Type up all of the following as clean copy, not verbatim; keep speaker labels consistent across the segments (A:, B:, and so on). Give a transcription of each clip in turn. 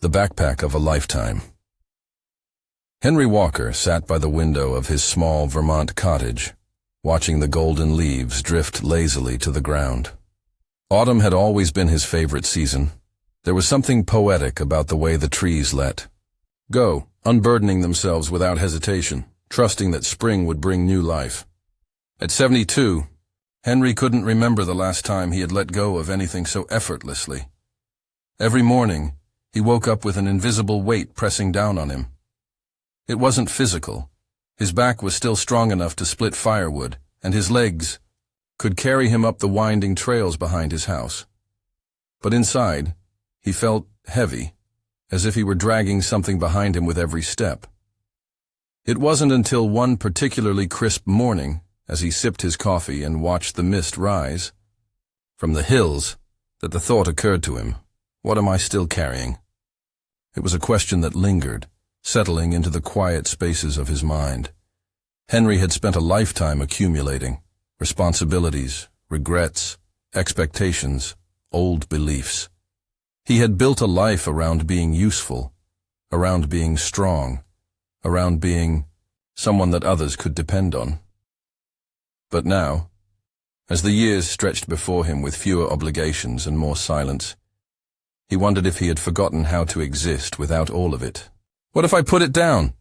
A: The backpack of a lifetime. Henry Walker sat by the window of his small Vermont cottage, watching the golden leaves drift lazily to the ground. Autumn had always been his favorite season. There was something poetic about the way the trees let go, unburdening themselves without hesitation, trusting that spring would bring new life. At 72, Henry couldn't remember the last time he had let go of anything so effortlessly. Every morning, he woke up with an invisible weight pressing down on him. It wasn't physical. His back was still strong enough to split firewood, and his legs could carry him up the winding trails behind his house. But inside, he felt heavy, as if he were dragging something behind him with every step. It wasn't until one particularly crisp morning, as he sipped his coffee and watched the mist rise from the hills, that the thought occurred to him, what am I still carrying? It was a question that lingered, settling into the quiet spaces of his mind. Henry had spent a lifetime accumulating responsibilities, regrets, expectations, old beliefs. He had built a life around being useful, around being strong, around being someone that others could depend on. But now, as the years stretched before him with fewer obligations and more silence, he wondered if he had forgotten how to exist without all of it. What if I put it down?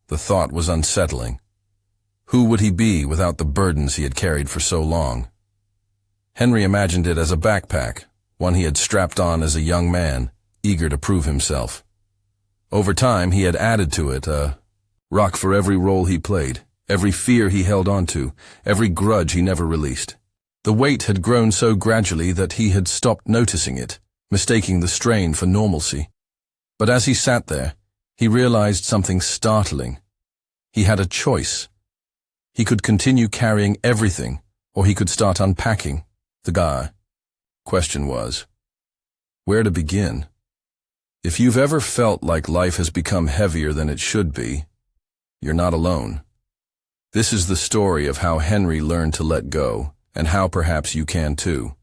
A: The thought was unsettling. Who would he be without the burdens he had carried for so long? Henry imagined it as a backpack, one he had strapped on as a young man, eager to prove himself. Over time, he had added to it a rock for every role he played, every fear he held on to, every grudge he never released. The weight had grown so gradually that he had stopped noticing it, mistaking the strain for normalcy. But as he sat there, he realized something startling. He had a choice. He could continue carrying everything, or he could start unpacking. The question was, where to begin? If you've ever felt like life has become heavier than it should be, you're not alone. This is the story of how Henry learned to let go, and how perhaps you can too.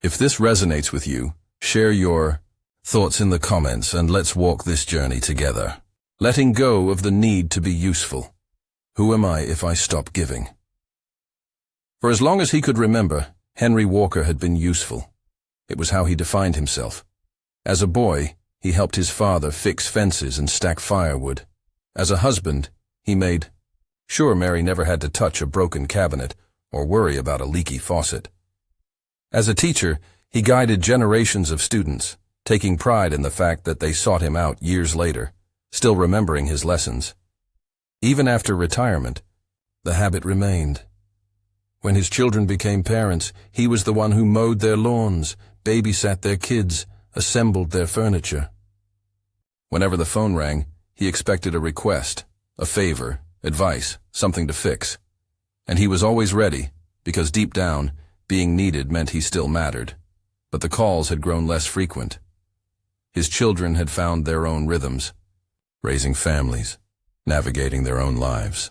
A: If this resonates with you, share your thoughts in the comments and let's walk this journey together. Letting go of the need to be useful. Who am I if I stop giving? For as long as he could remember, Henry Walker had been useful. It was how he defined himself. As a boy, he helped his father fix fences and stack firewood. As a husband, he made sure Mary never had to touch a broken cabinet or worry about a leaky faucet. As a teacher, he guided generations of students, taking pride in the fact that they sought him out years later, still remembering his lessons. Even after retirement, the habit remained. When his children became parents, he was the one who mowed their lawns, babysat their kids, assembled their furniture. Whenever the phone rang, he expected a request, a favor, advice, something to fix. And he was always ready, because deep down, being needed meant he still mattered. But the calls had grown less frequent. His children had found their own rhythms, raising families, navigating their own lives.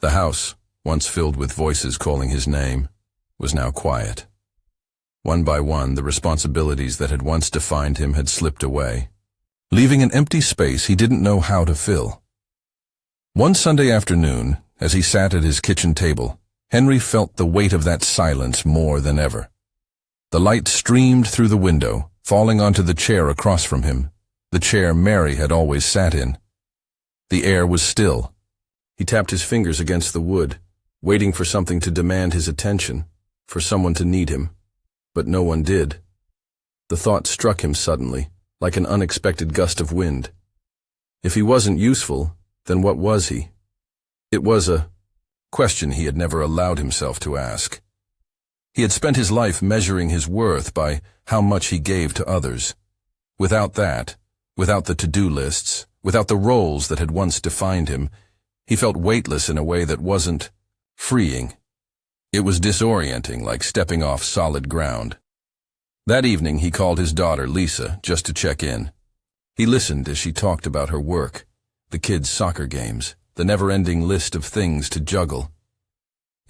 A: The house, once filled with voices calling his name, was now quiet. One by one, the responsibilities that had once defined him had slipped away, leaving an empty space he didn't know how to fill. One Sunday afternoon, as he sat at his kitchen table, Henry felt the weight of that silence more than ever. The light streamed through the window, falling onto the chair across from him, the chair Mary had always sat in. The air was still. He tapped his fingers against the wood, waiting for something to demand his attention, for someone to need him. But no one did. The thought struck him suddenly, like an unexpected gust of wind. If he wasn't useful, then what was he? It was a question he had never allowed himself to ask. He had spent his life measuring his worth by how much he gave to others. Without that, without the to-do lists, without the roles that had once defined him, he felt weightless in a way that wasn't freeing. It was disorienting, like stepping off solid ground. That evening he called his daughter, Lisa, just to check in. He listened as she talked about her work, the kids' soccer games, the never-ending list of things to juggle.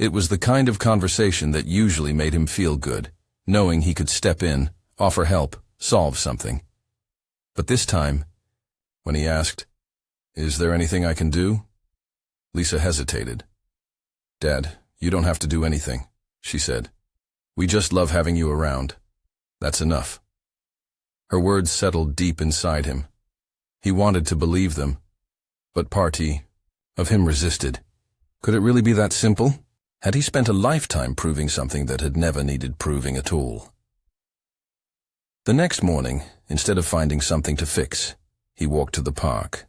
A: It was the kind of conversation that usually made him feel good, knowing he could step in, offer help, solve something. But this time, when he asked, "Is there anything I can do?" Lisa hesitated. "Dad, you don't have to do anything," she said. "We just love having you around. That's enough." Her words settled deep inside him. He wanted to believe them, but part of him resisted. Could it really be that simple? Had he spent a lifetime proving something that had never needed proving at all? The next morning, instead of finding something to fix, he walked to the park.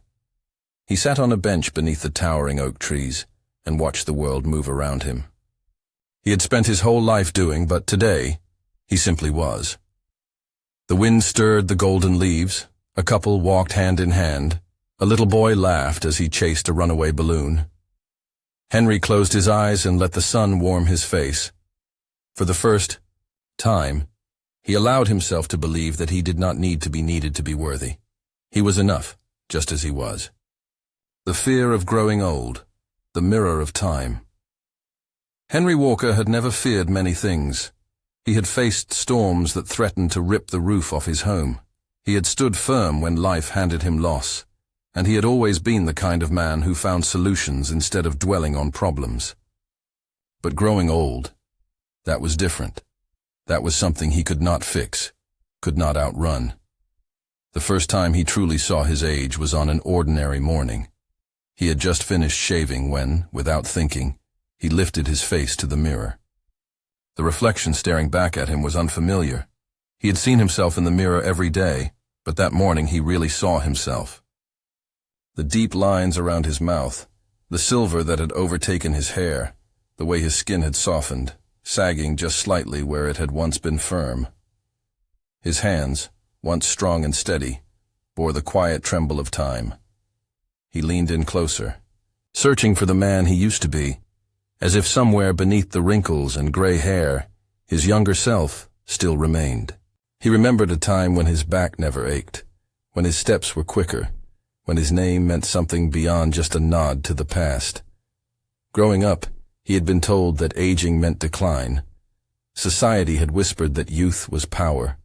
A: He sat on a bench beneath the towering oak trees and watched the world move around him. He had spent his whole life doing, but today, he simply was. The wind stirred the golden leaves, a couple walked hand in hand, a little boy laughed as he chased a runaway balloon. Henry closed his eyes and let the sun warm his face. For the first time, he allowed himself to believe that he did not need to be needed to be worthy. He was enough, just as he was. The fear of growing old, the mirror of time. Henry Walker had never feared many things. He had faced storms that threatened to rip the roof off his home. He had stood firm when life handed him loss, and he had always been the kind of man who found solutions instead of dwelling on problems. But growing old, that was different. That was something he could not fix, could not outrun. The first time he truly saw his age was on an ordinary morning. He had just finished shaving when, without thinking, he lifted his face to the mirror. The reflection staring back at him was unfamiliar. He had seen himself in the mirror every day, but that morning he really saw himself. The deep lines around his mouth, the silver that had overtaken his hair, the way his skin had softened, sagging just slightly where it had once been firm. His hands, once strong and steady, bore the quiet tremble of time. He leaned in closer, searching for the man he used to be, as if somewhere beneath the wrinkles and gray hair, his younger self still remained. He remembered a time when his back never ached, when his steps were quicker, when his name meant something beyond just a nod to the past. Growing up, he had been told that aging meant decline. Society had whispered that youth was power,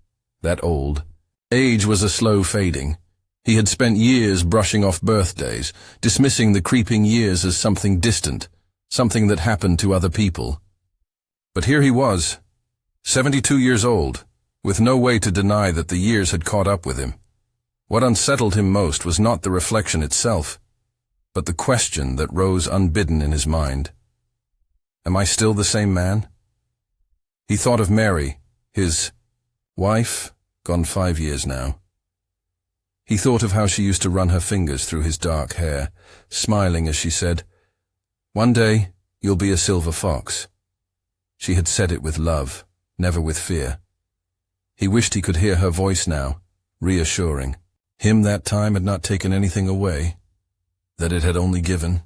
A: that old age was a slow fading. He had spent years brushing off birthdays, dismissing the creeping years as something distant, something that happened to other people. But here he was, 72 years old, with no way to deny that the years had caught up with him. What unsettled him most was not the reflection itself, but the question that rose unbidden in his mind. Am I still the same man? He thought of Mary, his wife, gone 5 years now. He thought of how she used to run her fingers through his dark hair, smiling as she said, "One day, you'll be a silver fox." She had said it with love, never with fear. He wished he could hear her voice now, reassuring. Him that time had not taken anything away, that it had only given.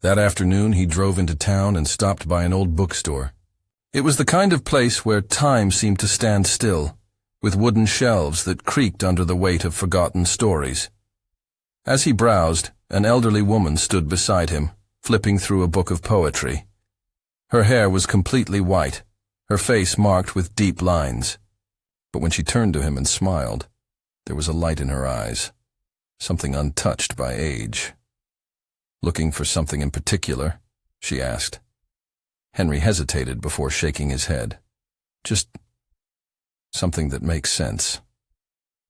A: That afternoon he drove into town and stopped by an old bookstore. It was the kind of place where time seemed to stand still, with wooden shelves that creaked under the weight of forgotten stories. As he browsed, an elderly woman stood beside him, flipping through a book of poetry. Her hair was completely white, her face marked with deep lines. But when she turned to him and smiled, there was a light in her eyes, something untouched by age. "Looking for something in particular?" she asked. Henry hesitated before shaking his head. "Just something that makes sense."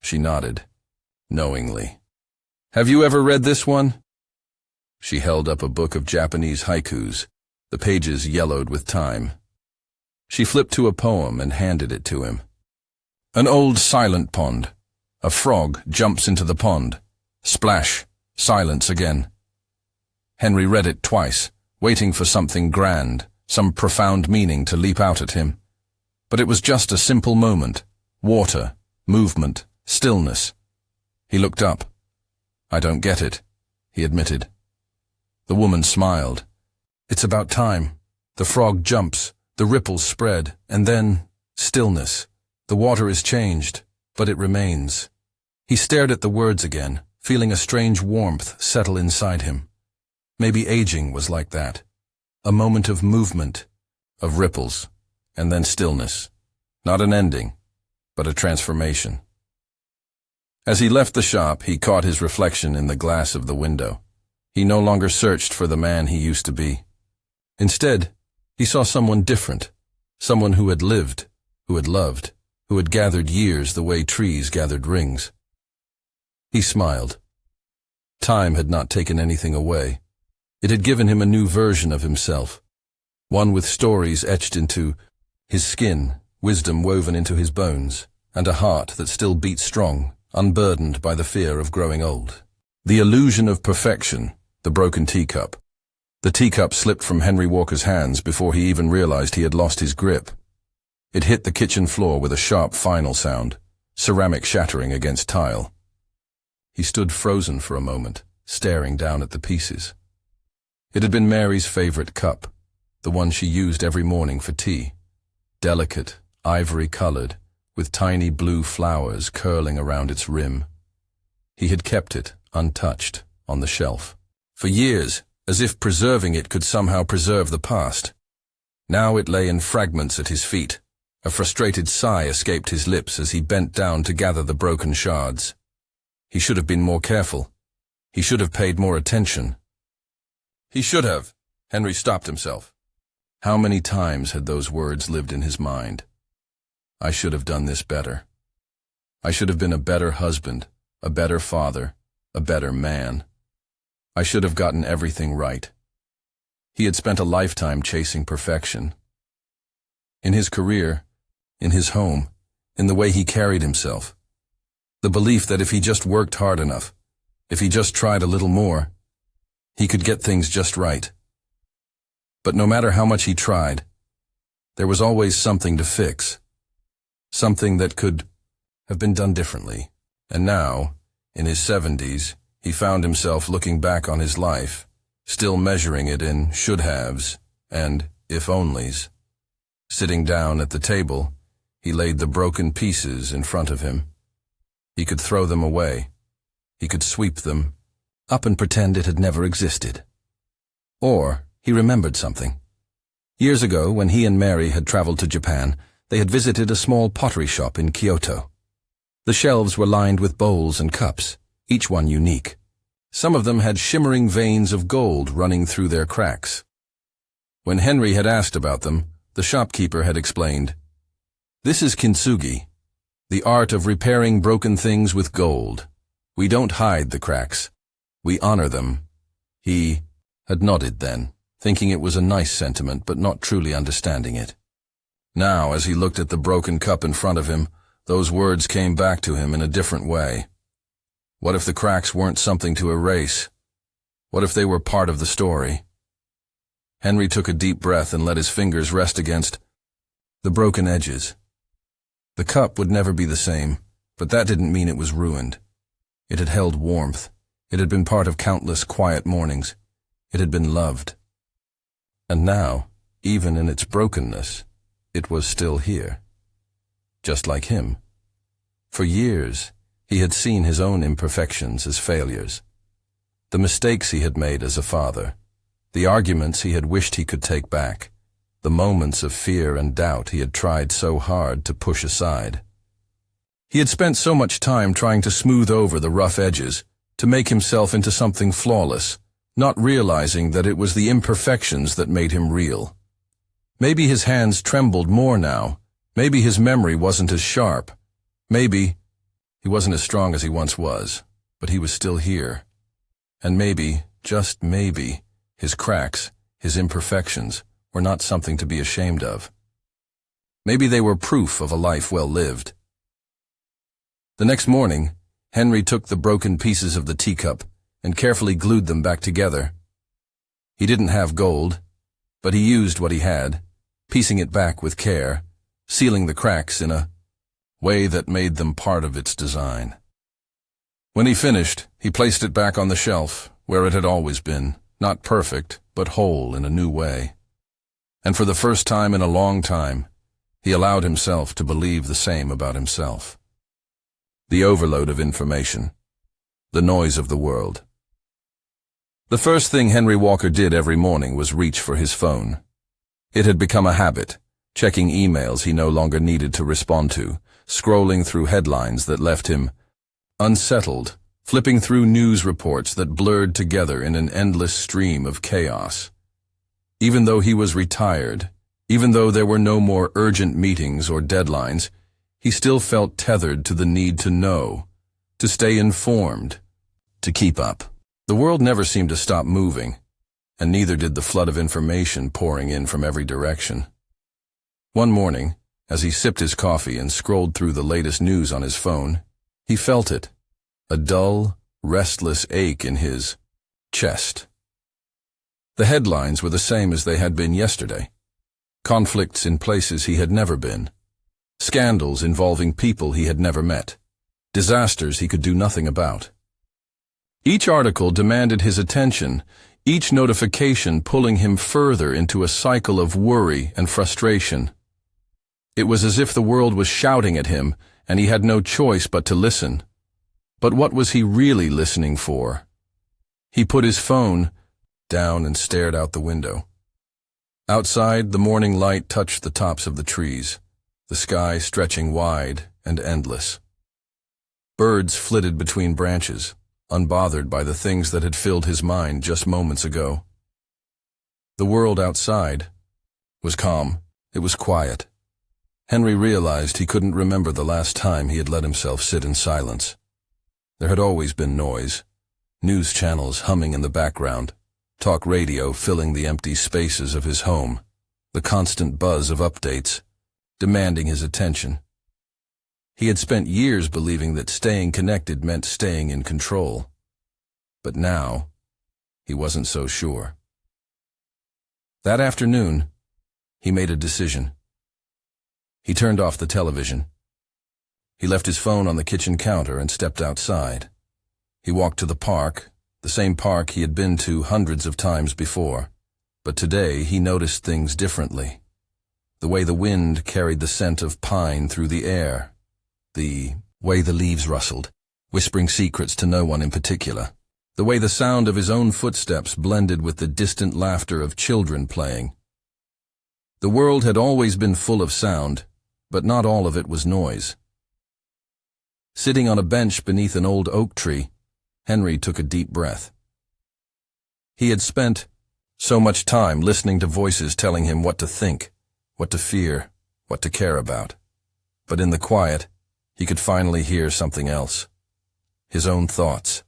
A: She nodded, knowingly. "Have you ever read this one?" She held up a book of Japanese haikus, the pages yellowed with time. She flipped to a poem and handed it to him. "An old silent pond. A frog jumps into the pond. Splash, silence again." Henry read it twice, waiting for something grand, some profound meaning to leap out at him. But it was just a simple moment. Water, movement, stillness. He looked up. "I don't get it," he admitted. The woman smiled. "It's about time. The frog jumps, the ripples spread, and then stillness. The water is changed, but it remains." He stared at the words again, feeling a strange warmth settle inside him. Maybe aging was like that. A moment of movement, of ripples, and then stillness. Not an ending, but a transformation. As he left the shop, he caught his reflection in the glass of the window. He no longer searched for the man he used to be. Instead, he saw someone different, someone who had lived, who had loved, who had gathered years the way trees gathered rings. He smiled. Time had not taken anything away. It had given him a new version of himself, one with stories etched into his skin, wisdom woven into his bones, and a heart that still beat strong, unburdened by the fear of growing old. The illusion of perfection, the broken teacup. The teacup slipped from Henry Walker's hands before he even realized he had lost his grip. It hit the kitchen floor with a sharp final sound, ceramic shattering against tile. He stood frozen for a moment, staring down at the pieces. It had been Mary's favorite cup, the one she used every morning for tea. Delicate, ivory-colored, with tiny blue flowers curling around its rim. He had kept it, untouched, on the shelf. For years, as if preserving it could somehow preserve the past. Now it lay in fragments at his feet. A frustrated sigh escaped his lips as he bent down to gather the broken shards. He should have been more careful. He should have paid more attention. He should have. Henry stopped himself. How many times had those words lived in his mind? I should have done this better. I should have been a better husband, a better father, a better man. I should have gotten everything right. He had spent a lifetime chasing perfection. In his career, in his home, in the way he carried himself. The belief that if he just worked hard enough, if he just tried a little more, he could get things just right. But no matter how much he tried, there was always something to fix. Something that could have been done differently. And now, in his 70s, he found himself looking back on his life, still measuring it in should-haves and if-onlys. Sitting down at the table, he laid the broken pieces in front of him. He could throw them away. He could sweep them up and pretend it had never existed. Or he remembered something. Years ago, when he and Mary had traveled to Japan, they had visited a small pottery shop in Kyoto. The shelves were lined with bowls and cups, each one unique. Some of them had shimmering veins of gold running through their cracks. When Henry had asked about them, the shopkeeper had explained, "This is kintsugi, the art of repairing broken things with gold. We don't hide the cracks. We honor them." He had nodded then, thinking it was a nice sentiment but not truly understanding it. Now, as he looked at the broken cup in front of him, those words came back to him in a different way. What if the cracks weren't something to erase? What if they were part of the story? Henry took a deep breath and let his fingers rest against the broken edges. The cup would never be the same, but that didn't mean it was ruined. It had held warmth. It had been part of countless quiet mornings. It had been loved. And now, even in its brokenness, it was still here. Just like him. For years, he had seen his own imperfections as failures. The mistakes he had made as a father. The arguments he had wished he could take back. The moments of fear and doubt he had tried so hard to push aside. He had spent so much time trying to smooth over the rough edges, to make himself into something flawless, not realizing that it was the imperfections that made him real. Maybe his hands trembled more now. Maybe his memory wasn't as sharp. Maybe he wasn't as strong as he once was, but he was still here. And maybe, just maybe, his cracks, his imperfections, were not something to be ashamed of. Maybe they were proof of a life well lived. The next morning, Henry took the broken pieces of the teacup and carefully glued them back together. He didn't have gold, but he used what he had, piecing it back with care, sealing the cracks in a way that made them part of its design. When he finished, he placed it back on the shelf, where it had always been, not perfect, but whole in a new way. And for the first time in a long time, he allowed himself to believe the same about himself. The overload of information, the noise of the world. The first thing Henry Walker did every morning was reach for his phone. It had become a habit, checking emails he no longer needed to respond to, scrolling through headlines that left him unsettled, flipping through news reports that blurred together in an endless stream of chaos. Even though he was retired, even though there were no more urgent meetings or deadlines, he still felt tethered to the need to know, to stay informed, to keep up. The world never seemed to stop moving, and neither did the flood of information pouring in from every direction. One morning, as he sipped his coffee and scrolled through the latest news on his phone, he felt it, a dull, restless ache in his chest. The headlines were the same as they had been yesterday. Conflicts in places he had never been. Scandals involving people he had never met. Disasters he could do nothing about. Each article demanded his attention, each notification pulling him further into a cycle of worry and frustration. It was as if the world was shouting at him, and he had no choice but to listen. But what was he really listening for? He put his phone down and stared out the window. Outside, the morning light touched the tops of the trees, the sky stretching wide and endless. Birds flitted between branches, unbothered by the things that had filled his mind just moments ago. The world outside was calm. It was quiet. Henry realized he couldn't remember the last time he had let himself sit in silence. There had always been noise, news channels humming in the background, talk radio filling the empty spaces of his home, the constant buzz of updates, demanding his attention. He had spent years believing that staying connected meant staying in control. But now, he wasn't so sure. That afternoon, he made a decision. He turned off the television. He left his phone on the kitchen counter and stepped outside. He walked to the park, the same park he had been to hundreds of times before. But today he noticed things differently. The way the wind carried the scent of pine through the air. The way the leaves rustled, whispering secrets to no one in particular. The way the sound of his own footsteps blended with the distant laughter of children playing. The world had always been full of sound, but not all of it was noise. Sitting on a bench beneath an old oak tree, Henry took a deep breath. He had spent so much time listening to voices telling him what to think, what to fear, what to care about. But in the quiet, he could finally hear something else. His own thoughts.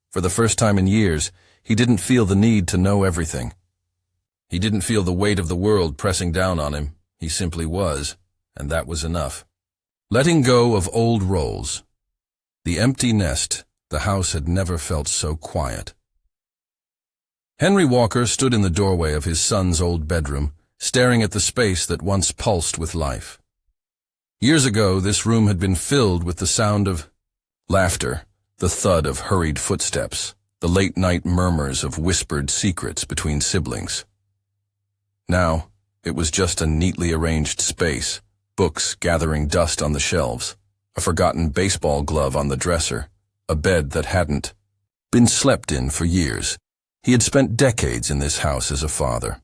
A: For the first time in years, he didn't feel the need to know everything. He didn't feel the weight of the world pressing down on him. He simply was, and that was enough. Letting go of old roles. The empty nest, the house had never felt so quiet. Henry Walker stood in the doorway of his son's old bedroom, staring at the space that once pulsed with life. Years ago, this room had been filled with the sound of laughter, the thud of hurried footsteps, the late-night murmurs of whispered secrets between siblings. Now, it was just a neatly arranged space, books gathering dust on the shelves, a forgotten baseball glove on the dresser, a bed that hadn't been slept in for years. He had spent decades in this house as a father.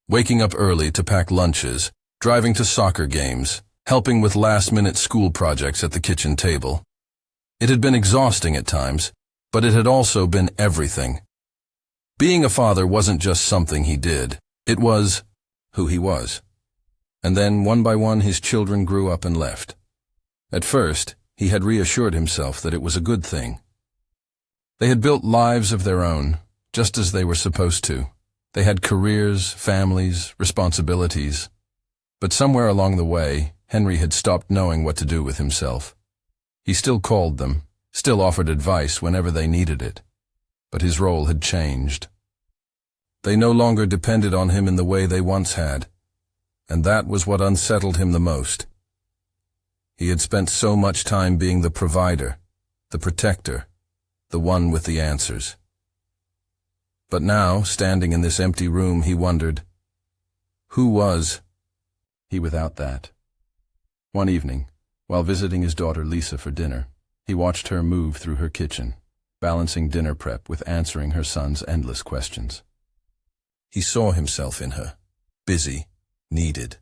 A: Waking up early to pack lunches, driving to soccer games, helping with last-minute school projects at the kitchen table. It had been exhausting at times, but it had also been everything. Being a father wasn't just something he did, it was who he was. And then, one by one, his children grew up and left. At first, he had reassured himself that it was a good thing. They had built lives of their own, just as they were supposed to. They had careers, families, responsibilities. But somewhere along the way, Henry had stopped knowing what to do with himself. He still called them, still offered advice whenever they needed it. But his role had changed. They no longer depended on him in the way they once had, and that was what unsettled him the most. He had spent so much time being the provider, the protector, the one with the answers. But now, standing in this empty room, he wondered, who was he without that? One evening, while visiting his daughter Lisa for dinner, he watched her move through her kitchen, balancing dinner prep with answering her son's endless questions. He saw himself in her, busy, needed,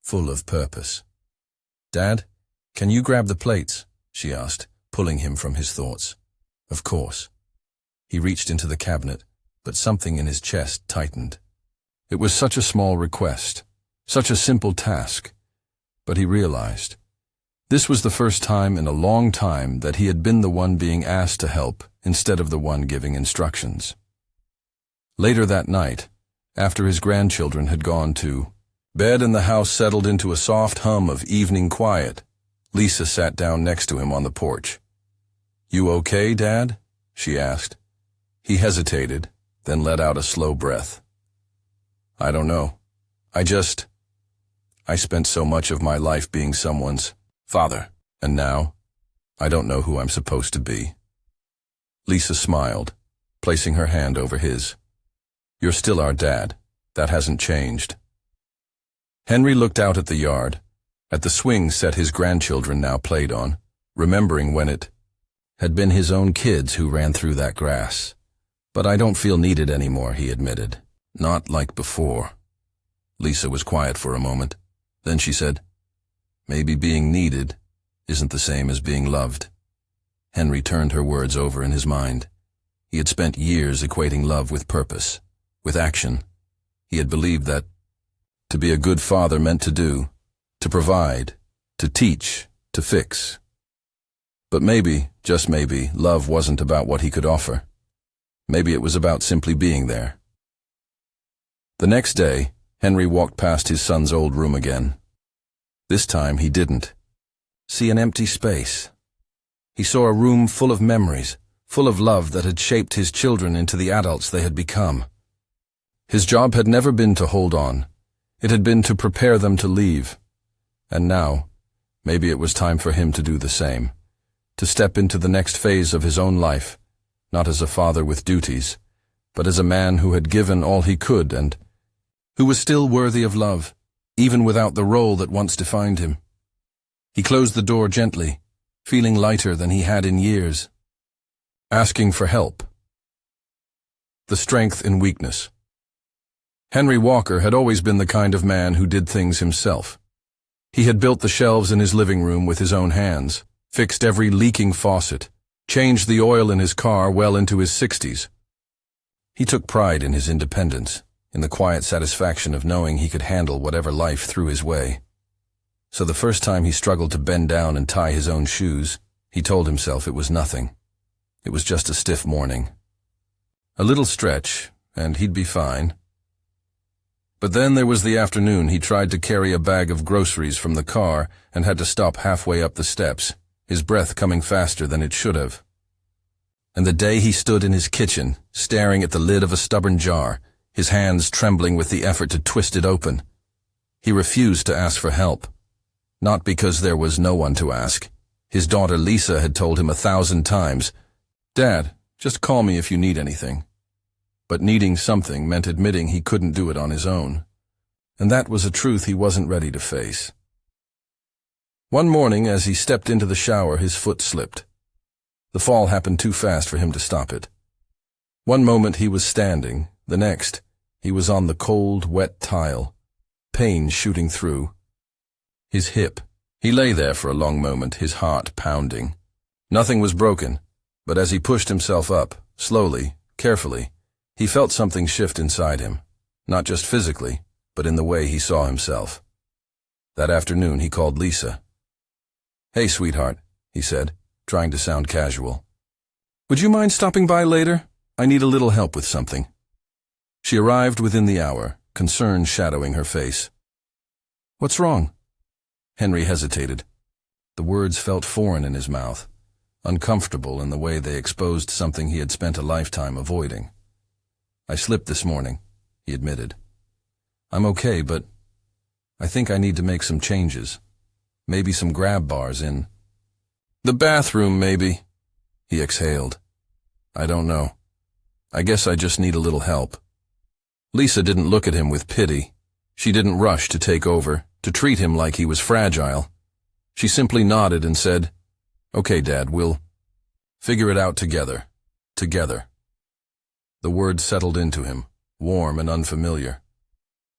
A: full of purpose. "Dad, can you grab the plates?" she asked, pulling him from his thoughts. Of course. He reached into the cabinet, but something in his chest tightened. It was such a small request, such a simple task, but he realized this was the first time in a long time that he had been the one being asked to help instead of the one giving instructions. Later that night, after his grandchildren had gone to bed and the house settled into a soft hum of evening quiet, Lisa sat down next to him on the porch. "You okay, Dad?" she asked. He hesitated, then let out a slow breath. "I don't know. I spent so much of my life being someone's father, and now I don't know who I'm supposed to be." Lisa smiled, placing her hand over his. "You're still our dad. That hasn't changed." Henry looked out at the yard, at the swing set his grandchildren now played on, remembering when it had been his own kids who ran through that grass. "But I don't feel needed anymore," he admitted. "Not like before." Lisa was quiet for a moment. Then she said, "Maybe being needed isn't the same as being loved." Henry turned her words over in his mind. He had spent years equating love with purpose, with action. He had believed that to be a good father meant to do, to provide, to teach, to fix. But maybe, just maybe, love wasn't about what he could offer. Maybe it was about simply being there. The next day, Henry walked past his son's old room again. This time he didn't see an empty space. He saw a room full of memories, full of love that had shaped his children into the adults they had become. His job had never been to hold on. It had been to prepare them to leave. And now, maybe it was time for him to do the same, to step into the next phase of his own life, not as a father with duties, but as a man who had given all he could and who was still worthy of love, even without the role that once defined him. He closed the door gently, feeling lighter than he had in years. Asking for help. The strength in weakness. Henry Walker had always been the kind of man who did things himself. He had built the shelves in his living room with his own hands, fixed every leaking faucet, changed the oil in his car well into his 60s. He took pride in his independence, in the quiet satisfaction of knowing he could handle whatever life threw his way. So the first time he struggled to bend down and tie his own shoes, he told himself it was nothing. It was just a stiff morning. A little stretch, and he'd be fine. But then there was the afternoon he tried to carry a bag of groceries from the car and had to stop halfway up the steps, his breath coming faster than it should have. And the day he stood in his kitchen, staring at the lid of a stubborn jar, his hands trembling with the effort to twist it open. He refused to ask for help. Not because there was no one to ask. His daughter Lisa had told him 1,000 times, "Dad, just call me if you need anything." But needing something meant admitting he couldn't do it on his own. And that was a truth he wasn't ready to face. One morning, as he stepped into the shower, his foot slipped. The fall happened too fast for him to stop it. One moment he was standing, the next, he was on the cold, wet tile, pain shooting through his hip. He lay there for a long moment, his heart pounding. Nothing was broken, but as he pushed himself up, slowly, carefully, he felt something shift inside him, not just physically, but in the way he saw himself. That afternoon he called Lisa. "Hey, sweetheart," he said, trying to sound casual. "Would you mind stopping by later? I need a little help with something." She arrived within the hour, concern shadowing her face. "What's wrong?" Henry hesitated. The words felt foreign in his mouth, uncomfortable in the way they exposed something he had spent a lifetime avoiding. "I slipped this morning," he admitted. "I'm okay, but I think I need to make some changes. Maybe some grab bars in the bathroom, maybe." He exhaled. "I don't know. I guess I just need a little help." Lisa didn't look at him with pity. She didn't rush to take over, to treat him like he was fragile. She simply nodded and said, "Okay, Dad, we'll figure it out together. Together." The word settled into him, warm and unfamiliar.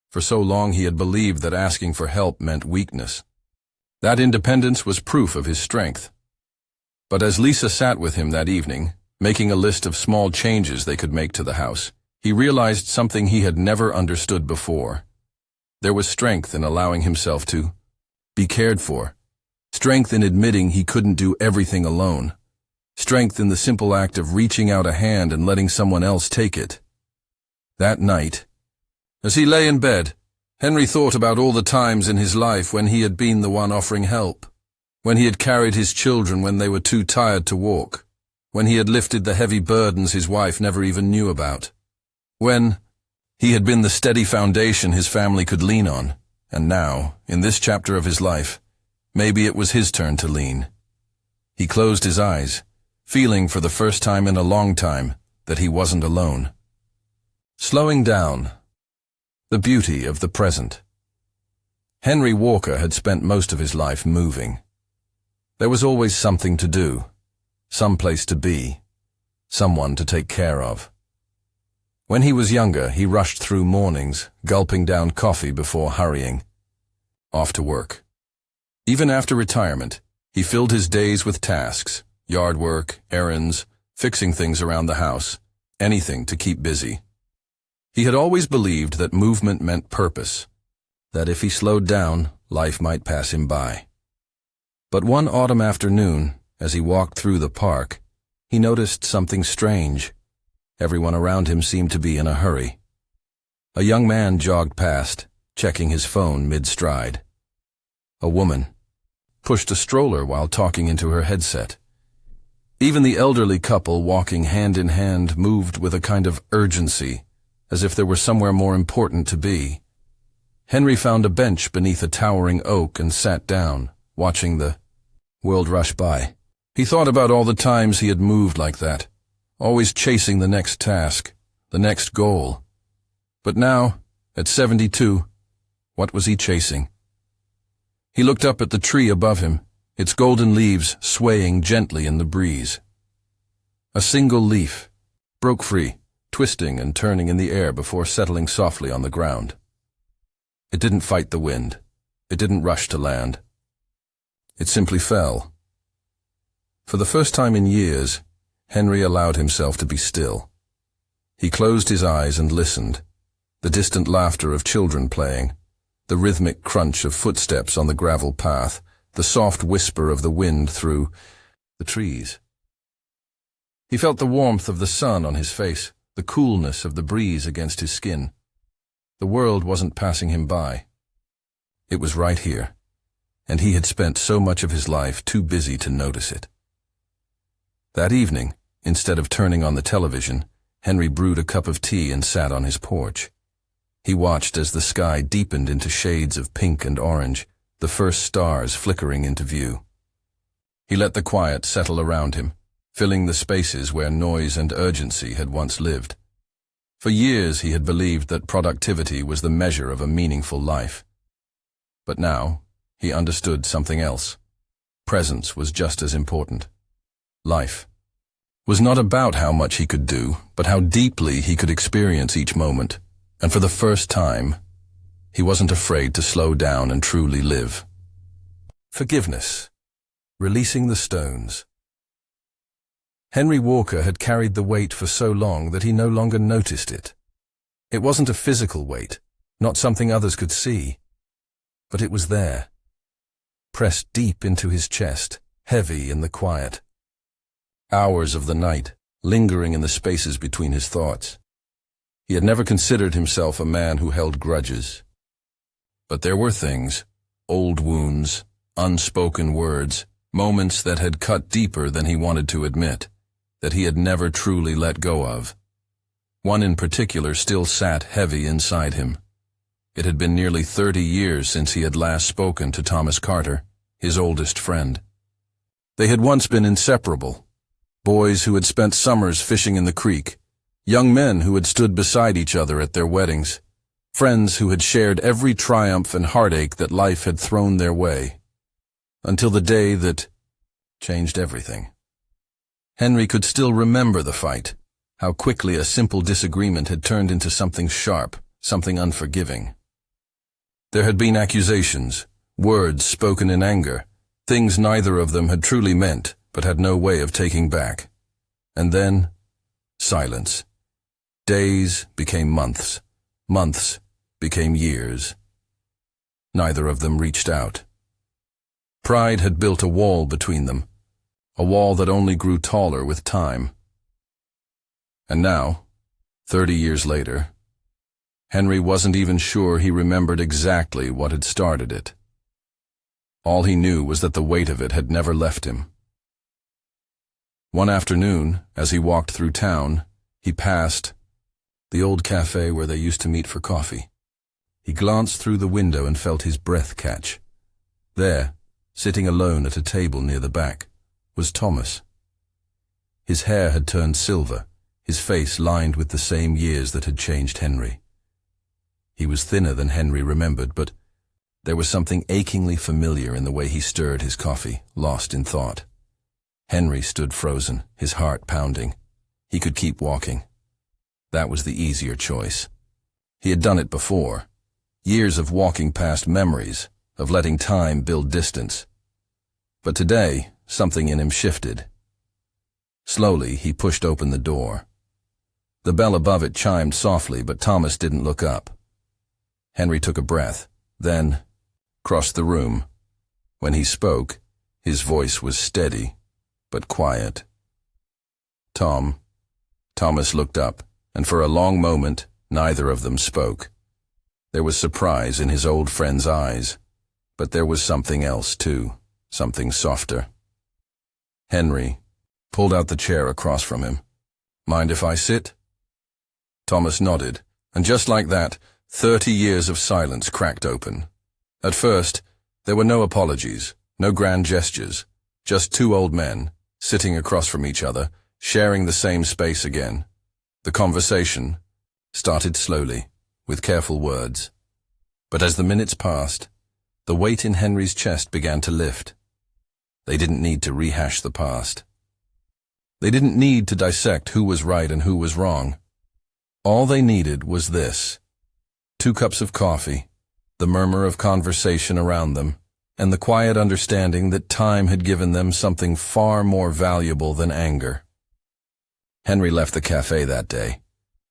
A: For so long he had believed that asking for help meant weakness. That independence was proof of his strength. But as Lisa sat with him that evening, making a list of small changes they could make to the house, he realized something he had never understood before. There was strength in allowing himself to be cared for, strength in admitting he couldn't do everything alone, strength in the simple act of reaching out a hand and letting someone else take it. That night, as he lay in bed, Henry thought about all the times in his life when he had been the one offering help, when he had carried his children when they were too tired to walk, when he had lifted the heavy burdens his wife never even knew about, when he had been the steady foundation his family could lean on, and now, in this chapter of his life, maybe it was his turn to lean. He closed his eyes, feeling for the first time in a long time that he wasn't alone. Slowing down. The beauty of the present. Henry Walker had spent most of his life moving. There was always something to do, some place to be, someone to take care of. When he was younger, he rushed through mornings, gulping down coffee before hurrying off to work. Even after retirement, he filled his days with tasks, yard work, errands, fixing things around the house, anything to keep busy. He had always believed that movement meant purpose, that if he slowed down, life might pass him by. But one autumn afternoon, as he walked through the park, he noticed something strange. Everyone around him seemed to be in a hurry. A young man jogged past, checking his phone mid-stride. A woman pushed a stroller while talking into her headset. Even the elderly couple walking hand in hand moved with a kind of urgency, as if there were somewhere more important to be. Henry found a bench beneath a towering oak and sat down, watching the world rush by. He thought about all the times he had moved like that, always chasing the next task, the next goal. But now, at 72, what was he chasing? He looked up at the tree above him, its golden leaves swaying gently in the breeze. A single leaf broke free, twisting and turning in the air before settling softly on the ground. It didn't fight the wind. It didn't rush to land. It simply fell. For the first time in years, Henry allowed himself to be still. He closed his eyes and listened, the distant laughter of children playing, the rhythmic crunch of footsteps on the gravel path, the soft whisper of the wind through the trees. He felt the warmth of the sun on his face, the coolness of the breeze against his skin. The world wasn't passing him by. It was right here, and he had spent so much of his life too busy to notice it. That evening, instead of turning on the television, Henry brewed a cup of tea and sat on his porch. He watched as the sky deepened into shades of pink and orange, the first stars flickering into view. He let the quiet settle around him, filling the spaces where noise and urgency had once lived. For years he had believed that productivity was the measure of a meaningful life. But now, he understood something else. Presence was just as important. Life was not about how much he could do, but how deeply he could experience each moment. And for the first time, he wasn't afraid to slow down and truly live. Forgiveness. Releasing the stones. Henry Walker had carried the weight for so long that he no longer noticed it. It wasn't a physical weight, not something others could see. But it was there, pressed deep into his chest, heavy in the quiet. Hours of the night, lingering in the spaces between his thoughts. He had never considered himself a man who held grudges. But there were things, old wounds, unspoken words, moments that had cut deeper than he wanted to admit, that he had never truly let go of. One in particular still sat heavy inside him. It had been nearly 30 years since he had last spoken to Thomas Carter, his oldest friend. They had once been inseparable. Boys who had spent summers fishing in the creek, young men who had stood beside each other at their weddings, friends who had shared every triumph and heartache that life had thrown their way, until the day that changed everything. Henry could still remember the fight, how quickly a simple disagreement had turned into something sharp, something unforgiving. There had been accusations, words spoken in anger, things neither of them had truly meant, but had no way of taking back. And then, silence. Days became months. Months became years. Neither of them reached out. Pride had built a wall between them, a wall that only grew taller with time. And now, 30 years later, Henry wasn't even sure he remembered exactly what had started it. All he knew was that the weight of it had never left him. One afternoon, as he walked through town, he passed the old cafe where they used to meet for coffee. He glanced through the window and felt his breath catch. There, sitting alone at a table near the back, was Thomas. His hair had turned silver, his face lined with the same years that had changed Henry. He was thinner than Henry remembered, but there was something achingly familiar in the way he stirred his coffee, lost in thought. Henry stood frozen, his heart pounding. He could keep walking. That was the easier choice. He had done it before. Years of walking past memories, of letting time build distance. But today, something in him shifted. Slowly, he pushed open the door. The bell above it chimed softly, but Thomas didn't look up. Henry took a breath, then crossed the room. When he spoke, his voice was steady, but quiet. "Tom." Thomas looked up, and for a long moment, neither of them spoke. There was surprise in his old friend's eyes, but there was something else too, something softer. Henry pulled out the chair across from him. "Mind if I sit?" Thomas nodded, and just like that, 30 years of silence cracked open. At first, there were no apologies, no grand gestures, just two old men, sitting across from each other, sharing the same space again. The conversation started slowly, with careful words. But as the minutes passed, the weight in Henry's chest began to lift. They didn't need to rehash the past. They didn't need to dissect who was right and who was wrong. All they needed was this: 2 cups of coffee, the murmur of conversation around them, and the quiet understanding that time had given them something far more valuable than anger. Henry left the cafe that day.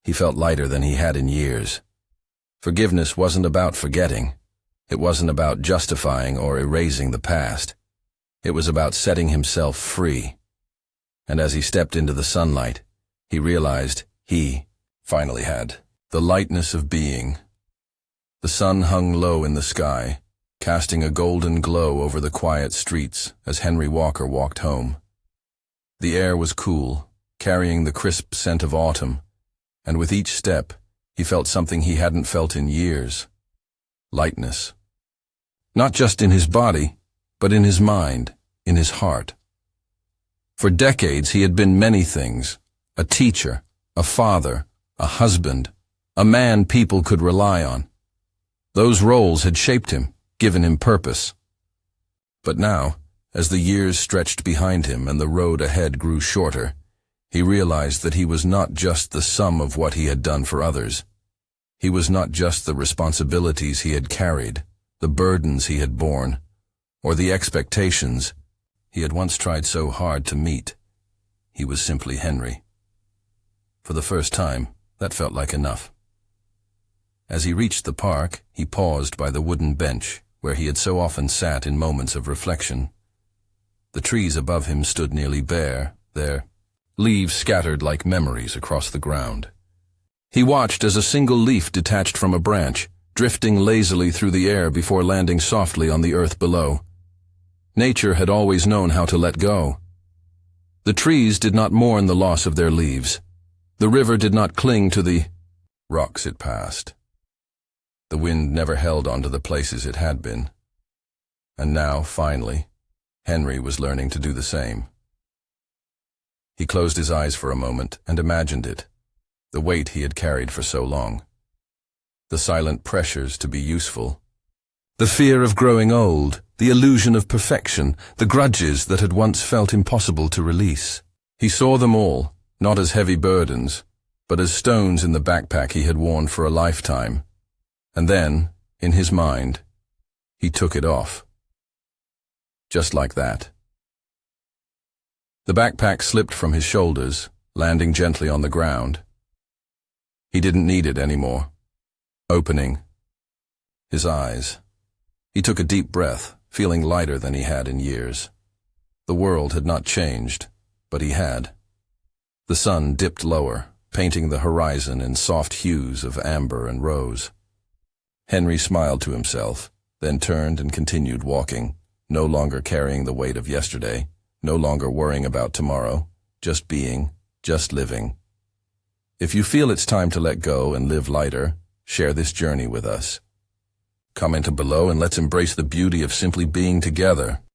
A: He felt lighter than he had in years. Forgiveness wasn't about forgetting. It wasn't about justifying or erasing the past. It was about setting himself free. And as he stepped into the sunlight, he realized he finally had the lightness of being. The sun hung low in the sky, casting a golden glow over the quiet streets as Henry Walker walked home. The air was cool, carrying the crisp scent of autumn, and with each step, he felt something he hadn't felt in years: lightness. Not just in his body, but in his mind, in his heart. For decades he had been many things: a teacher, a father, a husband, a man people could rely on. Those roles had shaped him, given him purpose. But now, as the years stretched behind him and the road ahead grew shorter, he realized that he was not just the sum of what he had done for others. He was not just the responsibilities he had carried, the burdens he had borne, or the expectations he had once tried so hard to meet. He was simply Henry. For the first time, that felt like enough. As he reached the park, he paused by the wooden bench where he had so often sat in moments of reflection. The trees above him stood nearly bare, their leaves scattered like memories across the ground. He watched as a single leaf detached from a branch, drifting lazily through the air before landing softly on the earth below. Nature had always known how to let go. The trees did not mourn the loss of their leaves. The river did not cling to the rocks it passed. The wind never held onto the places it had been. And now, finally, Henry was learning to do the same. He closed his eyes for a moment and imagined it, the weight he had carried for so long. The silent pressures to be useful. The fear of growing old, the illusion of perfection, the grudges that had once felt impossible to release. He saw them all, not as heavy burdens, but as stones in the backpack he had worn for a lifetime. And then, in his mind, he took it off. Just like that. The backpack slipped from his shoulders, landing gently on the ground. He didn't need it anymore. Opening his eyes, he took a deep breath, feeling lighter than he had in years. The world had not changed, but he had. The sun dipped lower, painting the horizon in soft hues of amber and rose. Henry smiled to himself, then turned and continued walking, no longer carrying the weight of yesterday, no longer worrying about tomorrow, just being, just living. If you feel it's time to let go and live lighter, share this journey with us. Comment below and let's embrace the beauty of simply being together.